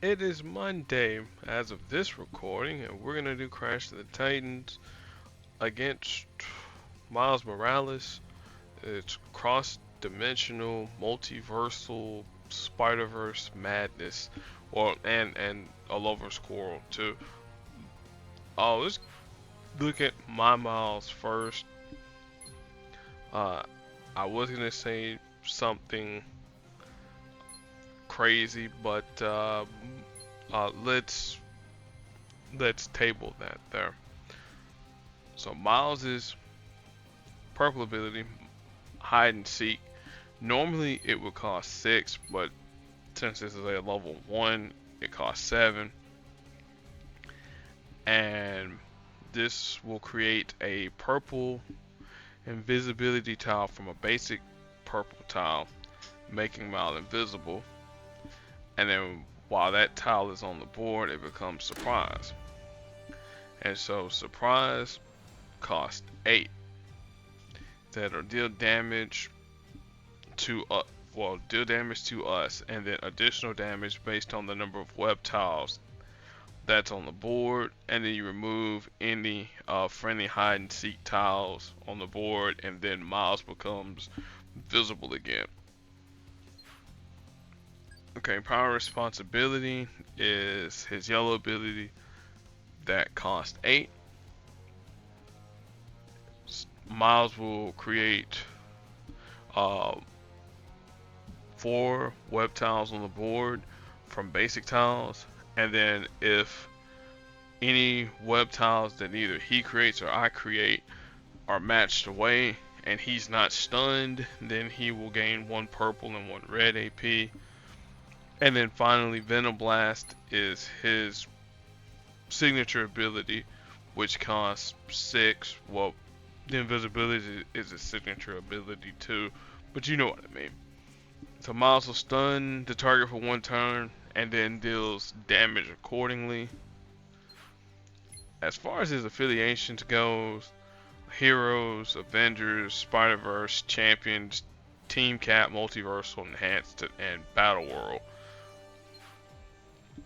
It is Monday as of this recording, and we're gonna do Crash of the Titans against Miles Morales. It's cross-dimensional, multiversal, Spider-Verse madness, well, and a lover squirrel too. Oh, let's look at my Miles first. Uh, I was gonna say something crazy, but let's table that there. So Miles's purple ability, hide and seek. Normally it would cost 6, but since this is a level 1, it costs 7. And this will create a purple invisibility tile from a basic purple tile, making Miles invisible. And then while that tile is on the board, it becomes surprise. And so surprise costs 8 that'll deal damage to deal damage to us, and then additional damage based on the number of web tiles that's on the board, and then you remove any friendly hide and seek tiles on the board, and then Miles becomes visible again. Okay, power responsibility is his yellow ability that costs 8. Miles will create uh, 4 web tiles on the board from basic tiles, and then if any web tiles that either he creates or I create are matched away and he's not stunned, then he will gain 1 purple and 1 red AP. And then finally, Venom Blast is his signature ability, which costs 6. Well, the invisibility is a signature ability too, but you know what I mean. So Miles will stun the target for 1 turn and then deals damage accordingly. As far as his affiliations goes, Heroes, Avengers, Spider-Verse, Champions, Team Cap, Multiversal, Enhanced, and Battle World.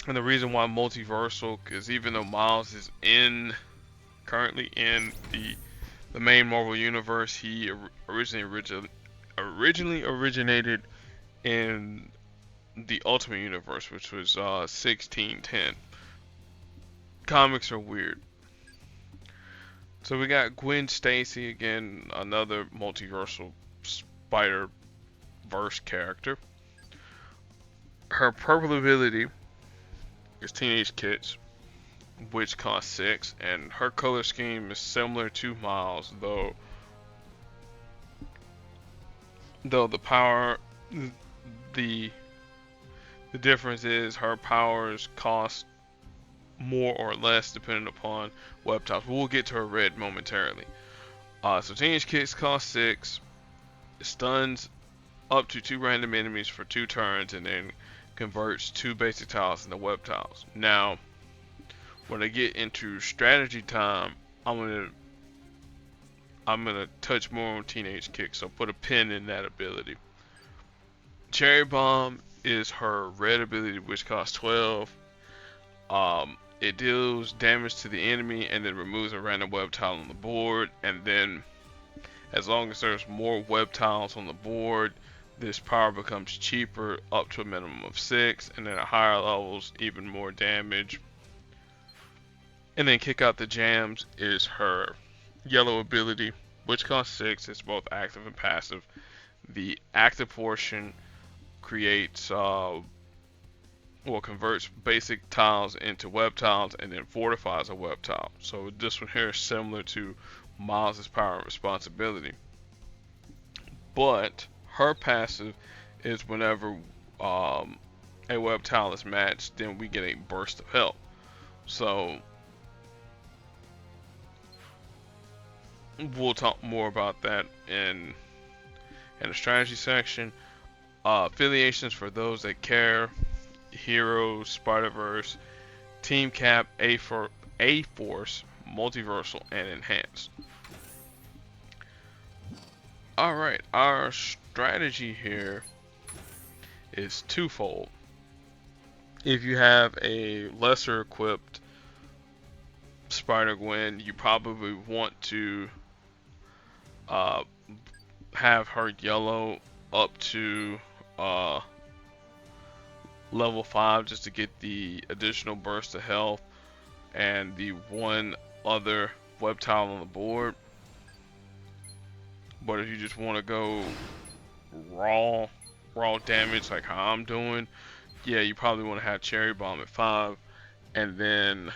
And the reason why Multiversal is even though Miles is currently in the main Marvel universe, he originally originated in the Ultimate Universe, which was 1610. Comics are weird. So we got Gwen Stacy again, another multiversal Spider Verse character. Her purple ability is Teenage Kits, which costs 6, and her color scheme is similar to Miles, though the the difference is her powers cost more or less depending upon web types. We'll get to her red momentarily. So Teenage Kicks cost 6, stuns up to 2 random enemies for 2 turns, and then converts 2 basic tiles into web tiles. Now, when I get into strategy time, I'm gonna touch more on Teenage Kick, so put a pin in that ability. Cherry Bomb is her red ability, which costs 12. It deals damage to the enemy and then removes a random web tile on the board. And then, as long as there's more web tiles on the board, this power becomes cheaper up to a minimum of 6. And then at higher levels, even more damage. And then Kick Out the Jams is her yellow ability, which costs 6. It's both active and passive. The active portion creates converts basic tiles into web tiles and then fortifies a web tile. So this one here is similar to Miles' power and responsibility. But her passive is whenever a web tile is matched, then we get a burst of help. So we'll talk more about that in the strategy section. Affiliations for those that care: Heroes, Spider-Verse, Team Cap, A-Force, Multiversal, and Enhanced. Alright, our strategy here is twofold. If you have a lesser equipped Spider-Gwen, you probably want to uh, have her yellow up to uh, level 5 just to get the additional burst of health and the one other web tile on the board. But if you just want to go raw damage like how I'm doing, yeah, you probably want to have Cherry Bomb at 5 and then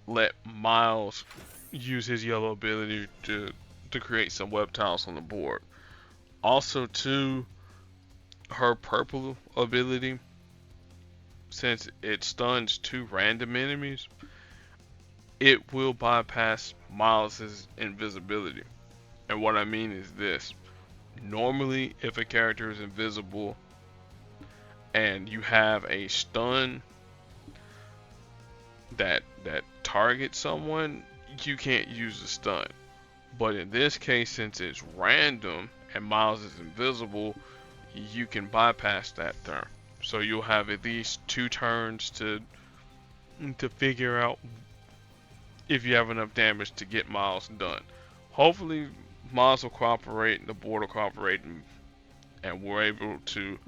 let Miles use his yellow ability to create some web tiles on the board. Also, too, her purple ability, since it stuns 2 random enemies, it will bypass Miles's invisibility. And what I mean is this. Normally, if a character is invisible and you have a stun that targets someone, you can't use the stun. But in this case, since it's random and Miles is invisible, you can bypass that turn. So you'll have at least 2 turns to figure out if you have enough damage to get Miles done. Hopefully, Miles will cooperate and the board will cooperate, and we're able to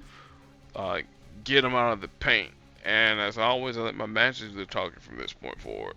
uh, get him out of the paint. And as always, I let my matches do the talking from this point forward.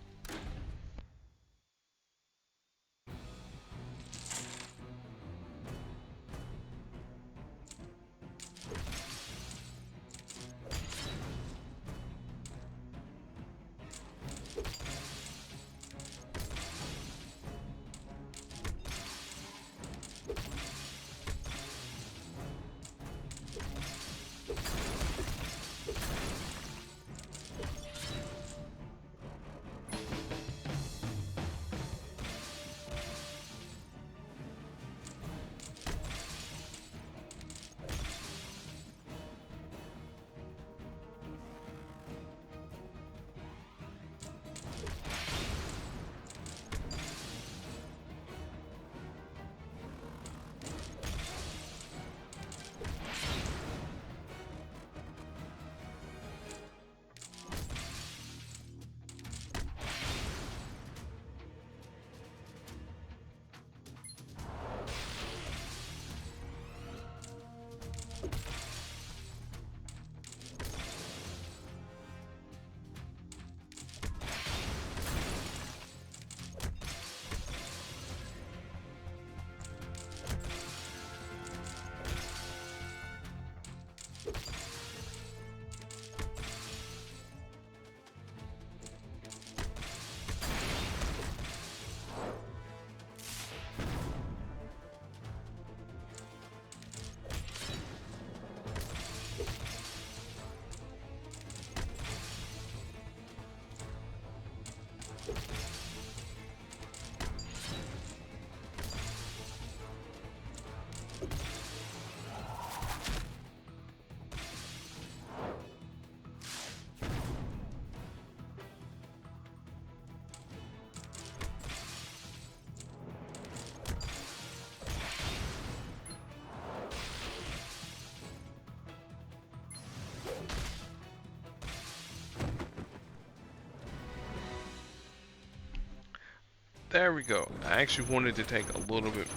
There we go. I actually wanted to take a little bit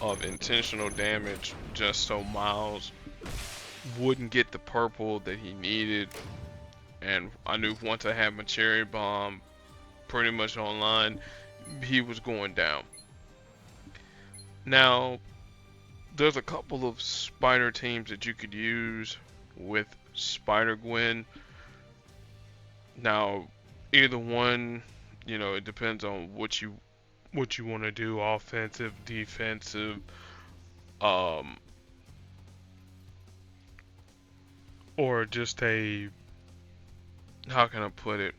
of intentional damage just so Miles wouldn't get the purple that he needed. And I knew once I had my cherry bomb pretty much online, he was going down. Now, there's a couple of spider teams that you could use with Spider-Gwen. Now, either one, it depends on what you want to do, offensive, defensive, um, or just how can I put it,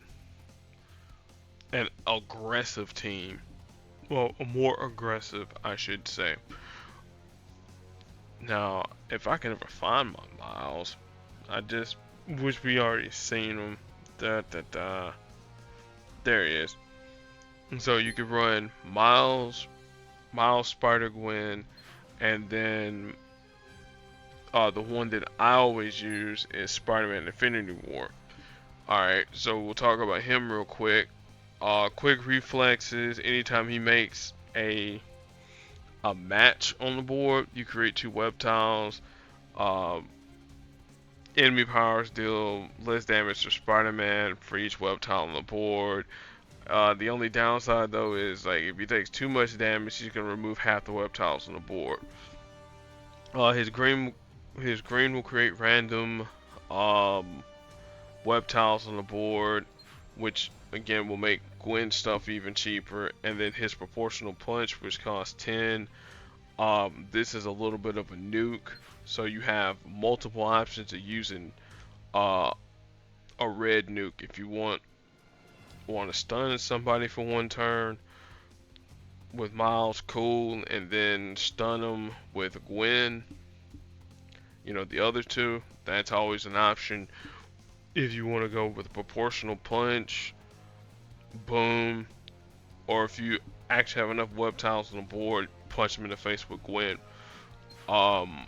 an aggressive team. Well, a more aggressive, I should say. Now, if I can ever find my Miles, I just wish we already seen him. There he is. And so you could run Miles, Spider-Gwen, and then the one that I always use is Spider-Man Infinity War. Alright, so we'll talk about him real quick. Quick reflexes. Anytime he makes a match on the board, you create 2 web tiles. Um, Enemy powers deal less damage to Spider-Man for each web tile on the board. The only downside though is like if he takes too much damage, he's gonna remove half the web tiles on the board. His green will create random um, web tiles on the board, which again will make Gwen stuff even cheaper. And then his proportional punch, which costs 10. This is a little bit of a nuke, so you have multiple options of using uh, a red nuke if you want to stun somebody for 1 turn with Miles, cool, and then stun them with Gwen. You know, the other two, that's always an option. If you want to go with a proportional punch, boom, or if you actually have enough web tiles on the board, punch them in the face with Gwen. Um,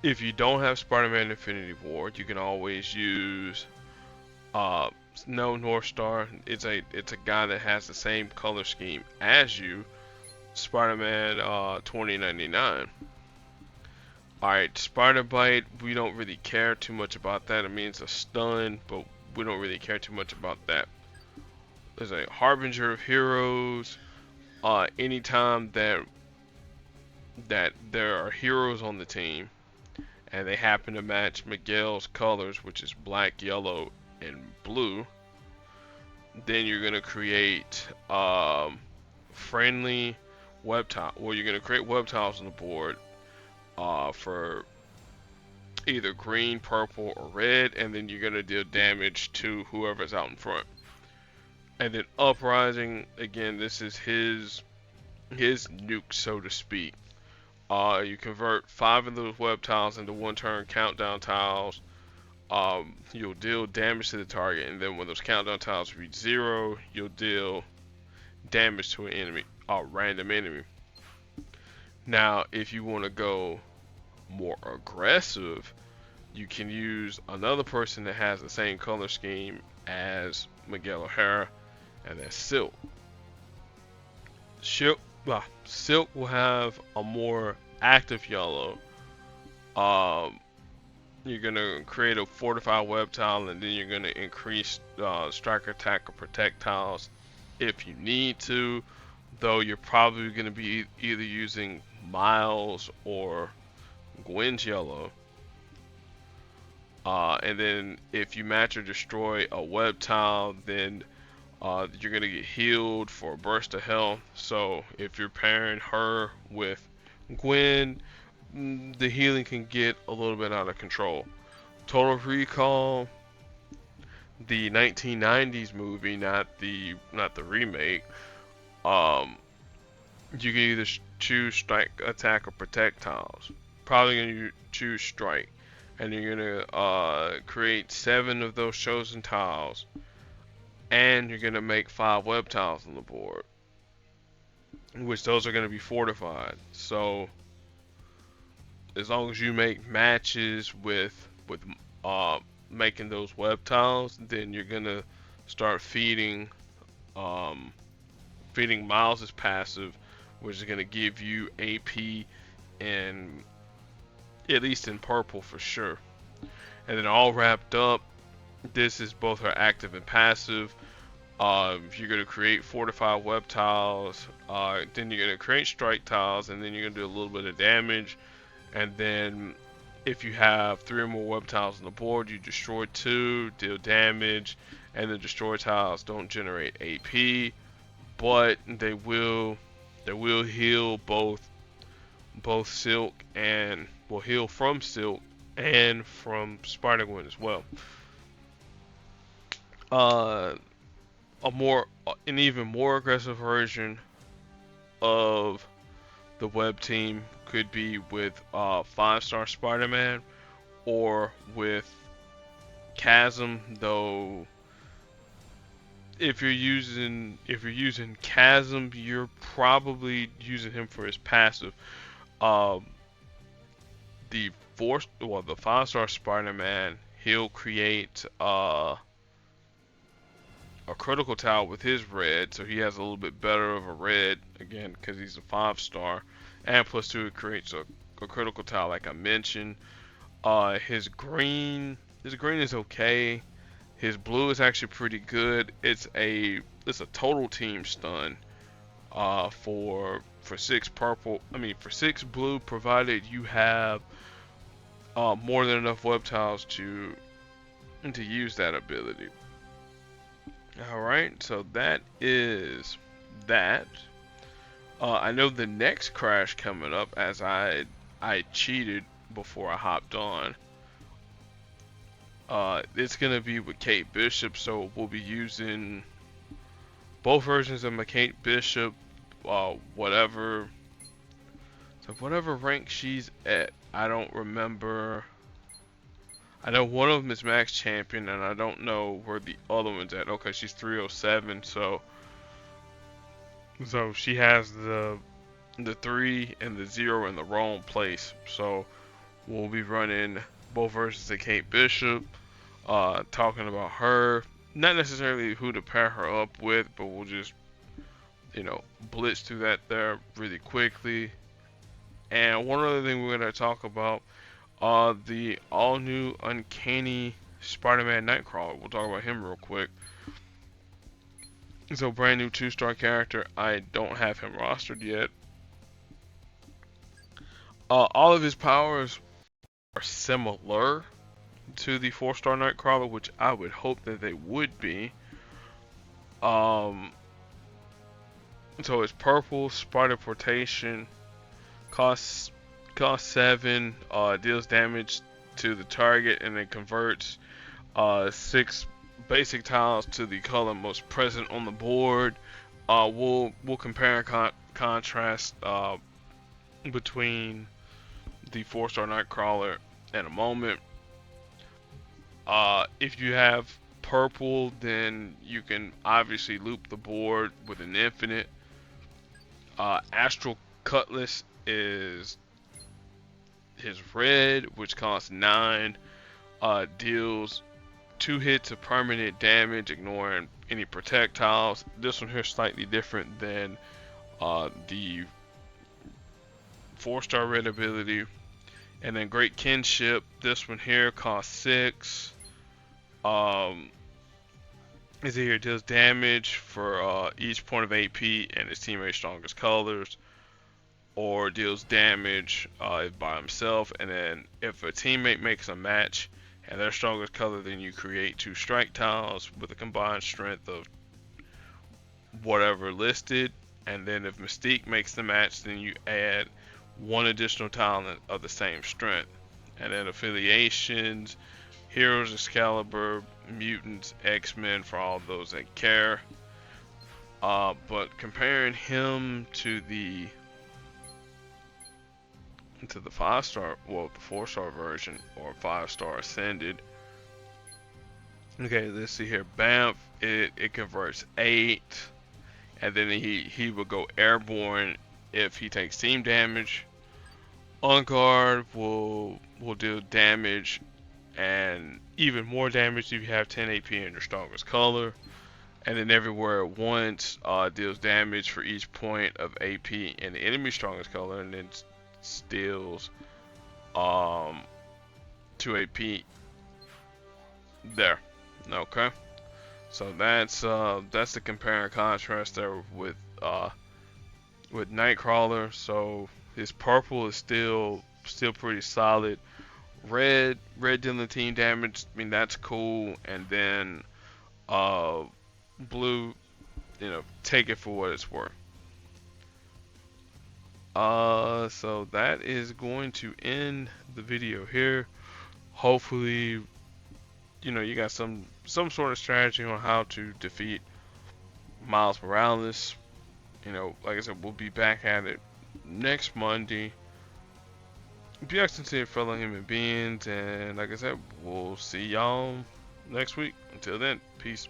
if you don't have Spider-Man Infinity Ward, you can always use No North Star. It's a guy that has the same color scheme as you, Spider-Man 2099. Alright, Spider Bite, we don't really care too much about that. It means a stun, but we don't really care too much about that. There's a Harbinger of Heroes. Anytime that there are heroes on the team and they happen to match Miguel's colors, which is black, yellow, and blue, then you're gonna create friendly web tile. Well, you're gonna create web tiles on the board for either green, purple, or red, and then you're gonna deal damage to whoever's out in front. And then Uprising, again, this is his nuke, so to speak. You convert 5 of those web tiles into 1-turn countdown tiles. You'll deal damage to the target, and then when those countdown tiles reach 0, you'll deal damage to an enemy, a random enemy. Now, if you want to go more aggressive, you can use another person that has the same color scheme as Miguel O'Hara, and that's Silk. Silk will have a more active yellow. You're gonna create a fortified web tile, and then you're gonna increase strike, attack, or protect tiles if you need to. Though you're probably gonna be either using Miles or Gwen's yellow. And then if you match or destroy a web tile, then you're gonna get healed for a burst of health. So if you're pairing her with Gwen, the healing can get a little bit out of control. Total Recall, the 1990s movie, not the remake. You can either choose strike, attack, or protect tiles. Probably gonna choose strike, and you're gonna create 7 of those chosen tiles, and you're gonna make 5 web tiles on the board, which those are gonna be fortified. So as long as you make matches with making those web tiles, then you're gonna start feeding Miles' passive, which is gonna give you AP, and at least in purple for sure. And then all wrapped up, this is both her active and passive. You're gonna create fortified web tiles, then you're gonna create strike tiles, and then you're gonna do a little bit of damage. And then if you have 3 or more web tiles on the board, you destroy 2, deal damage, and the destroy tiles don't generate AP, but they will heal both Silk, and will heal from Silk and from Spider-Gwen as well. An even more aggressive version of the web team could be with 5-star Spider-Man, or with Chasm. Though if you're using Chasm, you're probably using him for his passive. The 5-star Spider-Man, he'll create a critical tile with his red, so he has a little bit better of a red again because he's a 5-star, and +2 it creates a critical tile like I mentioned. His green is okay. His blue is actually pretty good. It's a total team stun. For 6 purple, for 6 blue, provided you have more than enough web tiles to use that ability. Alright, so that is that. I know the next crash coming up, as I cheated before I hopped on. It's gonna be with Kate Bishop, so we'll be using both versions of my Kate Bishop, whatever rank she's at. I don't remember. I know one of them is max champion, and I don't know where the other one's at. Okay, she's 307, so she has the 3 and the 0 in the wrong place. So we'll be running both versions of Kate Bishop, talking about her. Not necessarily who to pair her up with, but we'll just, blitz through that there really quickly. And one other thing we're going to talk about, the all-new Uncanny Spider-Man Nightcrawler. We'll talk about him real quick. So, brand new 2-star character. I don't have him rostered yet. All of his powers are similar to the 4-star Nightcrawler, which I would hope that they would be. So it's purple, spider portation, costs 7, deals damage to the target, and then converts 6 basic tiles to the color most present on the board. We'll compare and contrast between the 4-star Nightcrawler in a moment. If you have purple, then you can obviously loop the board with an infinite. Astral Cutlass is his red, which costs 9, deals 2 hits of permanent damage, ignoring any projectiles. This one here is slightly different than the 4-star red ability. And then Great Kinship, this one here costs 6. Is here deals damage for each point of AP and his teammate's strongest colors, or deals damage by himself. And then if a teammate makes a match and their strongest color, then you create 2 strike tiles with a combined strength of whatever listed. And then if Mystique makes the match, then you add 1 additional tile of the same strength. And then affiliations, Heroes, Excalibur, Mutants, X-Men, for all those that care. But comparing him to the 5-star, well, the 4-star version, or 5-star Ascended. Okay, let's see here. Bamf, it converts 8, and then he will go airborne if he takes team damage. On guard will deal damage, and even more damage if you have 10 AP in your strongest color. And then everywhere at once deals damage for each point of AP in the enemy's strongest color, and then steals 2 AP there. Okay, so that's the compare and contrast there with Nightcrawler. So his purple is still pretty solid. Red dealing team damage, that's cool. And then blue, take it for what it's worth. So that is going to end the video here. Hopefully, you got some sort of strategy on how to defeat Miles Morales. Like I said, we'll be back at it next Monday. Be sincere fellow human beings, and like I said, we'll see y'all next week. Until then, peace.